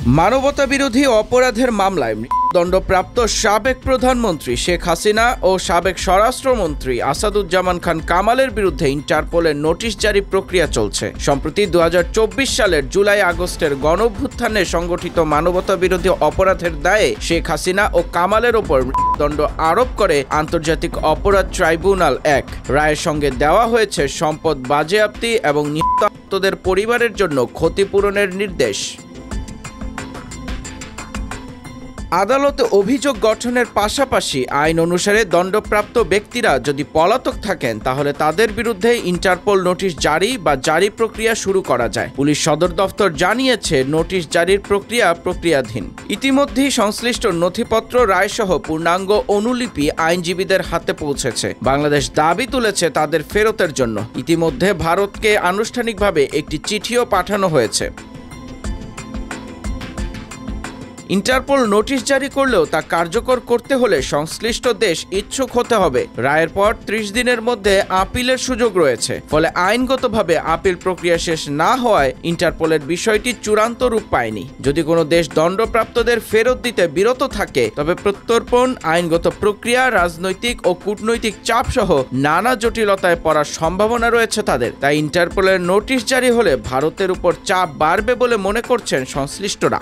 মানবতা বিরোধী অপরাধের মামলায় মৃত্যুদণ্ডপ্রাপ্ত সাবেক প্রধানমন্ত্রী শেখ হাসিনা ও সাবেক স্বরাষ্ট্রমন্ত্রী আসাদুজ্জামান খান কামালের বিরুদ্ধে ইন্টারপোলের নোটিশ জারি প্রক্রিয়া চলছে। সম্প্রতি ২০২৪ সালের জুলাই আগস্টের গণঅভ্যুত্থানে সংগঠিত মানবতা বিরোধী অপরাধের দায়ে শেখ হাসিনা ও কামালের ওপর মৃত্যুদণ্ড আরোপ করে আন্তর্জাতিক অপরাধ ট্রাইব্যুনাল ১ রায়ের সঙ্গে দেওয়া হয়েছে সম্পদ বাজেয়াপ্তি এবং নিহতদের পরিবারের জন্য ক্ষতিপূরণের নির্দেশ। আদালতে অভিযোগ গঠনের পাশাপাশি আইন অনুসারে দণ্ডপ্রাপ্ত ব্যক্তিরা যদি পলাতক থাকেন তাহলে তাদের বিরুদ্ধে ইন্টারপোল নোটিশ জারি বা জারি প্রক্রিয়া শুরু করা যায়। পুলিশ সদর দফতর জানিয়েছে নোটিশ জারির প্রক্রিয়াধীন। ইতিমধ্যেই সংশ্লিষ্ট নথিপত্র রায়সহ পূর্ণাঙ্গ অনুলিপি আইনজীবীদের হাতে পৌঁছেছে। বাংলাদেশ দাবি তুলেছে তাদের ফেরতের জন্য। ইতিমধ্যে ভারতকে আনুষ্ঠানিকভাবে একটি চিঠিও পাঠানো হয়েছে। ইন্টারপোল নোটিশ জারি করলেও তা কার্যকর করতে হলে সংশ্লিষ্ট দেশ ইচ্ছুক হতে হবে। রায়ের পর ৩০ দিনের মধ্যে আপিলের সুযোগ রয়েছে। ফলে আইনগতভাবে আপিল প্রক্রিয়া শেষ না হওয়ায় ইন্টারপোলের বিষয়টি চূড়ান্ত রূপ পায়নি। যদি কোনো দেশ দণ্ডপ্রাপ্তদের ফেরত দিতে বিরত থাকে তবে প্রত্যর্পণ, আইনগত প্রক্রিয়া, রাজনৈতিক ও কূটনৈতিক চাপ সহ নানা জটিলতায় পড়ার সম্ভাবনা রয়েছে তাদের। তাই ইন্টারপোলের নোটিশ জারি হলে ভারতের উপর চাপ বাড়বে বলে মনে করছেন সংশ্লিষ্টরা।